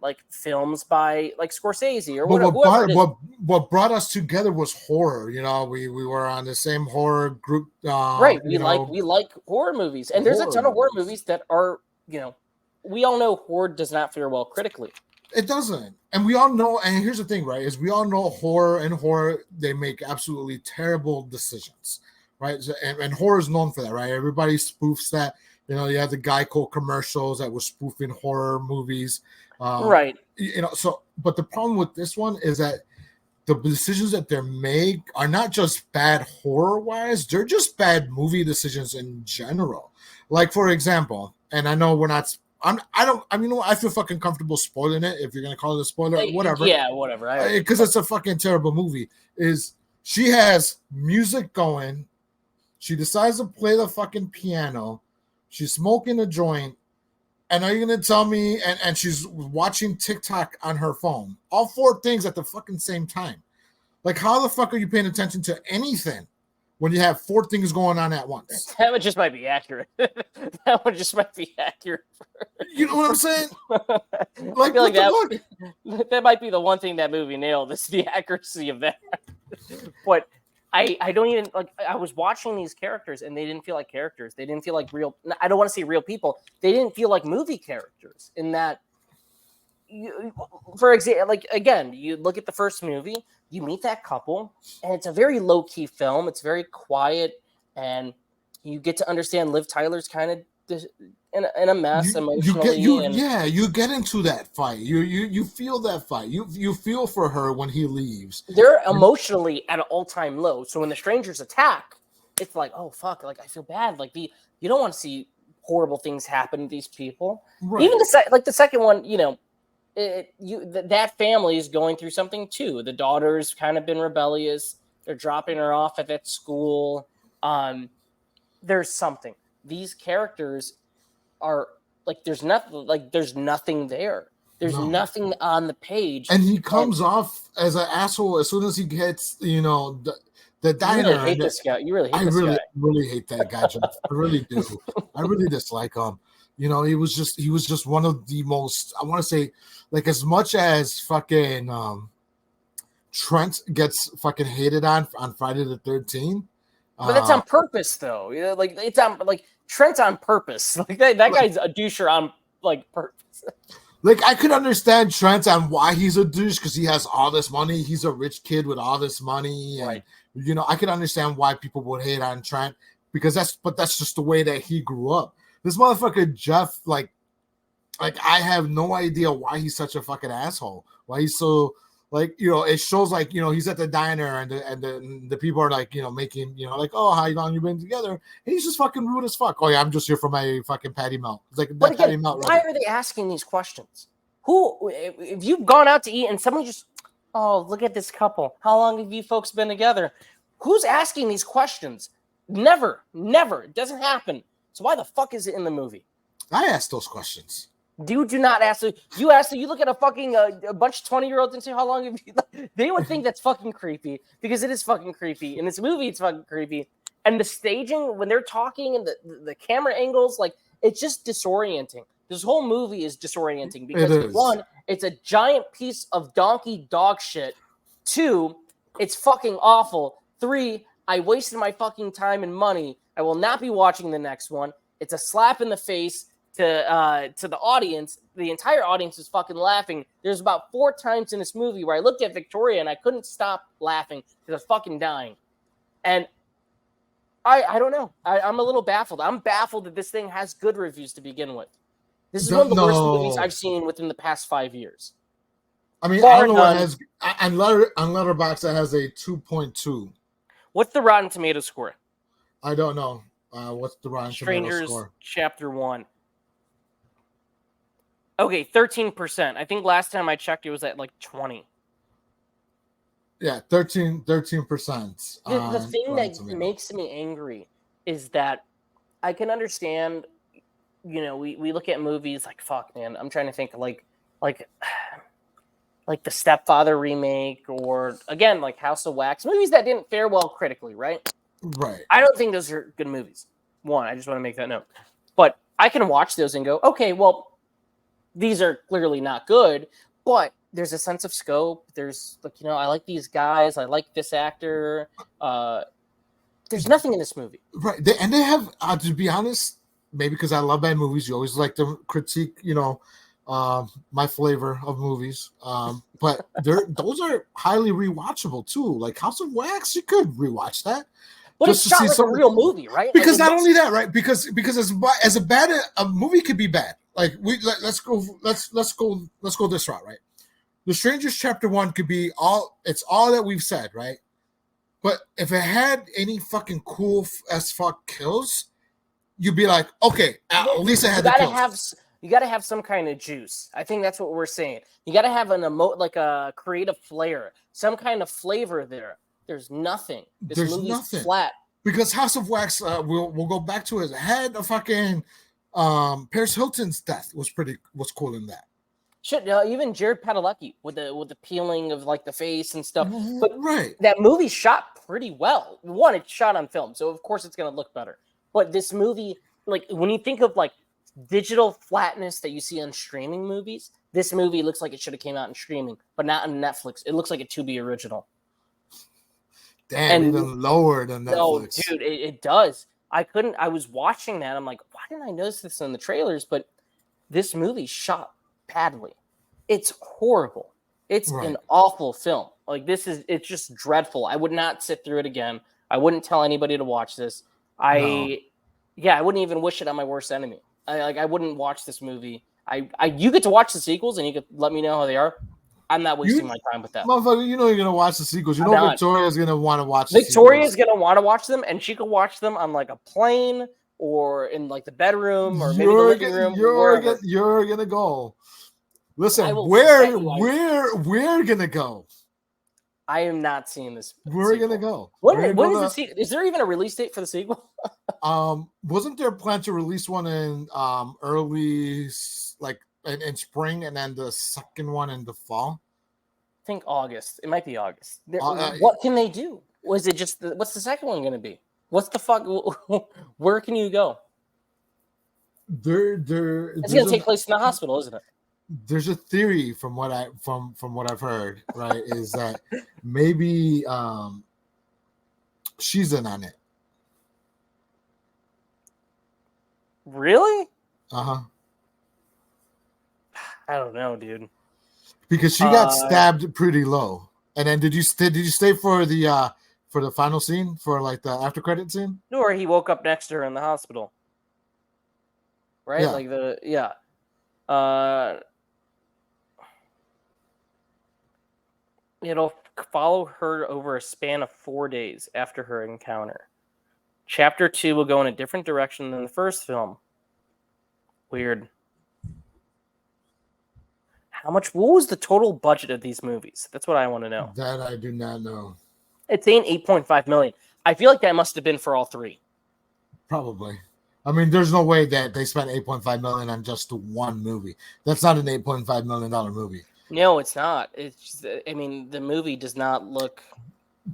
like films by like Scorsese or But whoever it is. what brought us together was horror. You know, we were on the same horror group. Right. You know, We like horror movies. And there's a ton of horror movies that are, you know, we all know horror does not fare well critically. It doesn't. And we all know, and here's the thing, right? Is we all know horror, they make absolutely terrible decisions, right? So, and horror is known for that, right? Everybody spoofs that. You know, you have the Geico commercials that were spoofing horror movies. Right. You know, so, but the problem with this one is that the decisions that they make are not just bad horror-wise, they're just bad movie decisions in general. Like, for example, and I know we're not... I feel fucking comfortable spoiling it. If you're gonna call it a spoiler, whatever. Yeah, whatever. Because it's a fucking terrible movie. Is she has music going, she decides to play the fucking piano, she's smoking a joint, and are you gonna tell me? And she's watching TikTok on her phone. All four things at the fucking same time. Like, how the fuck are you paying attention to anything when you have four things going on at once? That one just might be accurate. That one just might be accurate. You know what I'm saying? I feel like that might be the one thing that movie nailed is the accuracy of that. But I don't even like. I was watching these characters and they didn't feel like characters. They didn't feel like real. I don't want to say real people. They didn't feel like movie characters. In that, for example, like again, you look at the first movie. You meet that couple, and it's a very low key film. It's very quiet, and you get to understand Liv Tyler's kind of in a mess emotionally. You get into that fight. You feel that fight. You feel for her when he leaves. They're emotionally at an all-time low. So when the strangers attack, it's like, oh fuck, like I feel bad. Like you don't want to see horrible things happen to these people. Right. Even the second one, you know. That family is going through something too. The daughter's kind of been rebellious. They're dropping her off at that school. There's something. These characters are like there's nothing there. There's nothing on the page. And he comes off as an asshole as soon as he gets, you know, the diner. You really hate this guy. You really hate this guy. I really hate that guy, Jeff. I really do. I really dislike him. You know, he was just one of the most, I want to say, like, as much as fucking Trent gets fucking hated on Friday the 13th. But that's on purpose, though. You know, like it's on like Trent's on purpose. Like that guy's a doucher on like purpose. Like, I could understand Trent on why he's a douche because he has all this money. He's a rich kid with all this money, and you know, I could understand why people would hate on Trent because that's just the way that he grew up. This motherfucker Jeff, like I have no idea why he's such a fucking asshole. Why he's so, like, you know, it shows like, you know, he's at the diner and the people are like, you know, making, you know, like, oh, how long you been together? And he's just fucking rude as fuck. Oh yeah, I'm just here for my fucking patty melt. It's like, but again, why are they asking these questions? Who, if you've gone out to eat and someone just, oh, look at this couple. How long have you folks been together? Who's asking these questions? Never. It doesn't happen. So why the fuck is it in the movie? I asked those questions. Do not ask. You ask. You look at a fucking a bunch of 20-year-olds and say, "How long have you?" They would think that's fucking creepy because it is fucking creepy. In this movie, it's fucking creepy. And the staging when they're talking and the camera angles, like it's just disorienting. This whole movie is disorienting because one, it's a giant piece of donkey dog shit. Two, it's fucking awful. Three, I wasted my fucking time and money. I will not be watching the next one. It's a slap in the face to the audience. The entire audience is fucking laughing. There's about 4 times in this movie where I looked at Victoria and I couldn't stop laughing because I was fucking dying. And I don't know. I'm a little baffled. I'm baffled that this thing has good reviews to begin with. This is one of the worst movies I've seen within the past 5 years. I mean, I don't know what it has on Letterboxd. It has a 2.2. What's the Rotten Tomatoes score? I don't know. What's the Rotten Tomatoes score? Chapter 1. Okay, 13%. I think last time I checked, it was at like 20. Yeah, 13%. The thing that makes me angry is that I can understand, you know, we look at movies like, fuck, man, I'm trying to think like the Stepfather remake or, again, like House of Wax. Movies that didn't fare well critically, right? Right. I don't think those are good movies. One, I just want to make that note. But I can watch those and go, okay, well, these are clearly not good, but there's a sense of scope. There's like, I like these guys. I like this actor. There's nothing in this movie. Right. And they have, to be honest, maybe because I love bad movies, you always like to critique, my flavor of movies. But those are highly rewatchable too. Like House of Wax, you could rewatch that. But it's shot like a real movie, right? Because not only that, right? Because as bad a movie could be bad. Like let's go this route, right? The Strangers Chapter 1 could be all that we've said, right? But if it had any fucking cool as fuck kills, you'd be like, okay, at least it had the kills. You got to have some kind of juice. I think that's what we're saying. You got to have like a creative flair, some kind of flavor there. There's nothing. There's nothing. Flat. Because House of Wax, we'll go back to it. Had a fucking Paris Hilton's death was cool in that. Shit, even Jared Padalecki with the peeling of like the face and stuff. But right, that movie shot pretty well. One, it's shot on film, so of course it's gonna look better. But this movie, like when you think of like digital flatness that you see on streaming movies, this movie looks like it should have came out in streaming, but not on Netflix. It looks like a Tubi original. Damn, even lower than Netflix. No, dude, it does. I was watching that. I'm like, why didn't I notice this in the trailers? But this movie shot badly. It's horrible. It's an awful film. Like it's just dreadful. I would not sit through it again. I wouldn't tell anybody to watch this. I wouldn't even wish it on my worst enemy. I wouldn't watch this movie. You get to watch the sequels and you could let me know how they are. I'm not wasting my time with that. Motherfucker, you're gonna watch the sequels. Victoria's gonna want to watch Victoria's gonna want to watch them, and she could watch them on like a plane or in like the bedroom or maybe the living room. You're gonna go. Listen, we're gonna go. I am not seeing this. We're gonna go. When is the sequel? Is there even a release date for the sequel? Wasn't there a plan to release one in early like in spring, and then the second one in the fall? I think August. It might be August. What can they do? Was it just what's the second one going to be? What's the fuck? Where can you go? It's going to take place in the hospital, isn't it? There's a theory from what I've heard, right? Is that maybe she's in on it. Really? Uh-huh. I don't know, dude. Because she got stabbed pretty low. And then did you stay for the final scene, for like the after credit scene? Or he woke up next to her in the hospital. Right? Yeah. It'll follow her over a span of 4 days after her encounter. Chapter 2 will go in a different direction than the first film. Weird. What was the total budget of these movies? That's what I want to know. That I do not know. It's saying $8.5 million. I feel like that must have been for all three. Probably. I mean, there's no way that they spent $8.5 million on just one movie. That's not an $8.5 million movie. No, it's not. It's just, I mean, the movie does not look.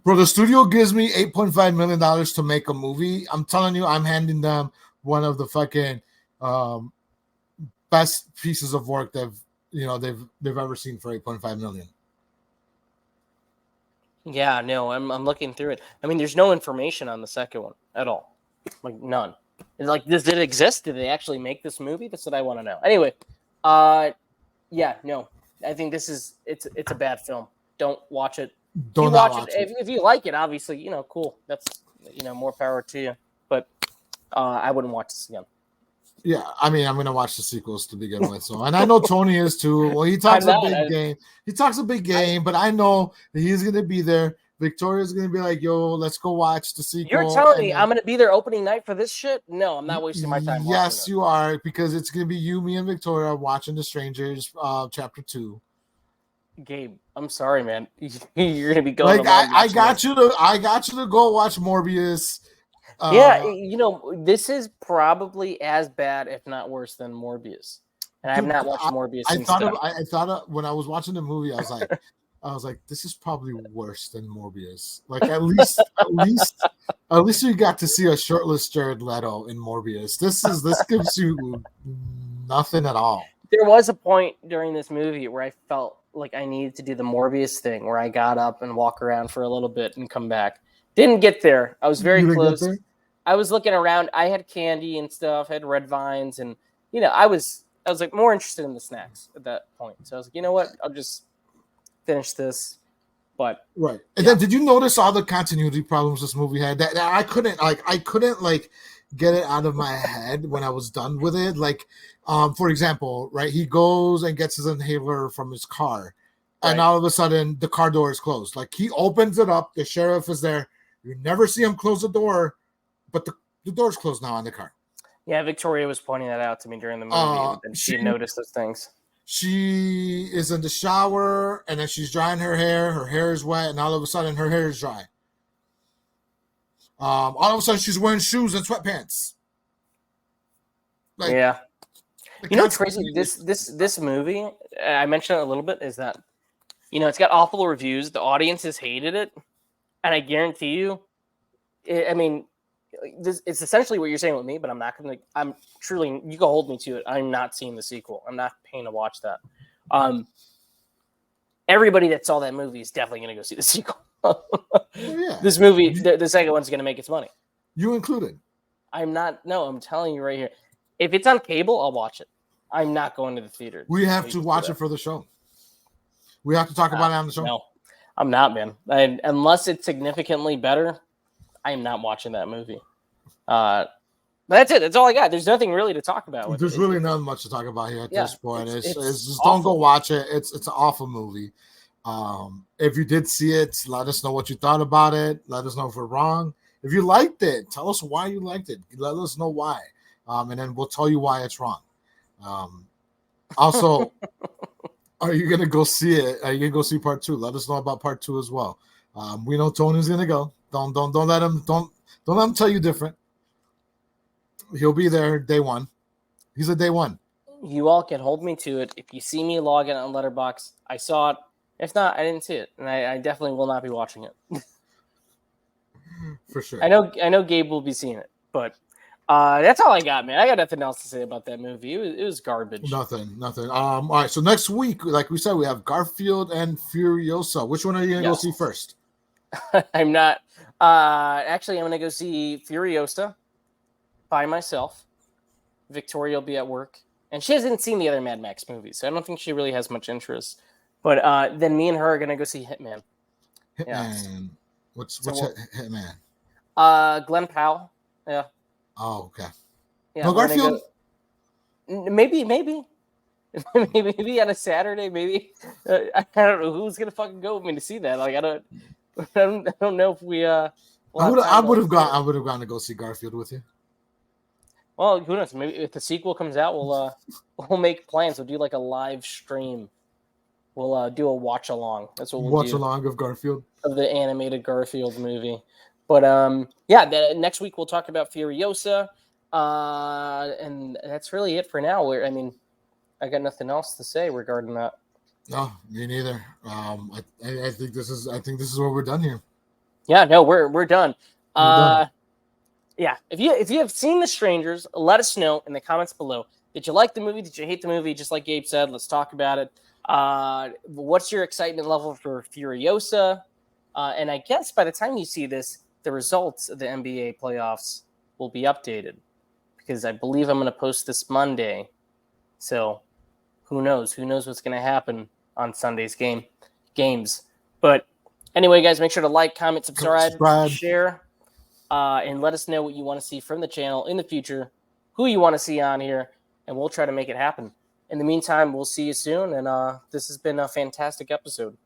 Bro, the studio gives me $8.5 million to make a movie. I'm telling you, I'm handing them one of the fucking best pieces of work they've ever seen for $8.5 million. Yeah, no, I'm looking through it. I mean, there's no information on the second one at all. Like none. It's like, did it exist? Did they actually make this movie? That's what I want to know. Anyway, yeah, no. I think it's a bad film. Don't watch it. Don't watch it. If you like it, obviously, cool. That's more power to you. But I wouldn't watch this again. Yeah, I mean, I'm gonna watch the sequels to begin with. So, and I know Tony is too. Well, he talks a big game. He talks a big game, but I know that he's gonna be there. Victoria's gonna be like, "Yo, let's go watch the sequel." You're telling me I'm gonna be there opening night for this shit? No, I'm not wasting my time. Yes, you are, because it's gonna be you, me, and Victoria watching The Strangers, Chapter 2. Gabe, I'm sorry, man. You're gonna be going. Like I got you to go watch Morbius. Yeah, this is probably as bad, if not worse, than Morbius. And I have not watched Morbius. I thought when I was watching the movie, I was like, this is probably worse than Morbius. Like at least you got to see a shirtless Jared Leto in Morbius. This gives you nothing at all. There was a point during this movie where I felt like I needed to do the Morbius thing, where I got up and walk around for a little bit and come back. Didn't get there. I was very close. I was looking around. I had candy and stuff. I had red vines, and I was like more interested in the snacks at that point. So I was like, you know what? I'll just finish this. But right. And then, did you notice all the continuity problems this movie had? That I couldn't get it out of my head when I was done with it. Like, for example, right? He goes and gets his inhaler from his car, and all of a sudden the car door is closed. Like, he opens it up. The sheriff is there. You never see him close the door, but the door's closed now on the car. Yeah, Victoria was pointing that out to me during the movie, and she noticed those things. She is in the shower, and then she's drying her hair. Her hair is wet, and all of a sudden her hair is dry. All of a sudden she's wearing shoes and sweatpants. Like, yeah. You know what's crazy? This movie, I mentioned it a little bit, is that it's got awful reviews. The audience has hated it, and I guarantee you, it's essentially what you're saying with me. But I'm not gonna. I'm truly. You can hold me to it. I'm not seeing the sequel. I'm not paying to watch that. Everybody that saw that movie is definitely gonna go see the sequel. Yeah. This movie, the second one's gonna make its money. You included. I'm not. No, I'm telling you right here. If it's on cable, I'll watch it. I'm not going to the theater. We have to watch it for the show. We have to talk about it on the show. No, I'm not, man. Unless it's significantly better, I'm not watching that movie. That's it. That's all I got. There's nothing really to talk about. There's really not much to talk about here at this point. It's just don't go watch it. It's an awful movie. If you did see it, let us know what you thought about it. Let us know if we're wrong. If you liked it, tell us why you liked it. Let us know why. And then we'll tell you why it's wrong. Also, are you gonna go see it? Are you gonna go see part 2? Let us know about part 2 as well. We know Tony's gonna go. Don't let him tell you different. He'll be there day one. He's a day one. You all can hold me to it. If you see me log in on Letterboxd, I saw it. If not, I didn't see it, and I definitely will not be watching it. For sure. I know Gabe will be seeing it, but that's all I got, man. I got nothing else to say about that movie. It was garbage. Nothing. All right. So next week, like we said, we have Garfield and Furiosa. Which one are you gonna go see first? I'm not. Actually, I'm gonna go see Furiosa by myself. Victoria will be at work, and she hasn't seen the other Mad Max movies, so I don't think she really has much interest. But then me and her are gonna go see Hitman. Hitman. Yeah. What's Hitman? Glenn Powell. Yeah. Oh, okay. Yeah, no Garfield. Maybe on a Saturday. Maybe I don't know who's gonna fucking go with me to see that. Like I don't know if we. I would have gone to go see Garfield with you. Well, who knows? Maybe if the sequel comes out, we'll make plans. We'll do like a live stream. We'll do a watch along. That's what we'll do. Watch along of Garfield. Of the animated Garfield movie. But next week we'll talk about Furiosa. And that's really it for now. I got nothing else to say regarding that. No, me neither. I think this is where we're done here. Yeah, no, we're done. Yeah. If you have seen The Strangers, let us know in the comments below. Did you like the movie? Did you hate the movie? Just like Gabe said, let's talk about it. What's your excitement level for Furiosa? And I guess by the time you see this, the results of the NBA playoffs will be updated because I believe I'm going to post this Monday. So who knows? Who knows what's going to happen on Sunday's games. But anyway, guys, make sure to like, comment, subscribe. Share, and let us know what you want to see from the channel in the future, who you want to see on here, and we'll try to make it happen. In the meantime, we'll see you soon, and this has been a fantastic episode.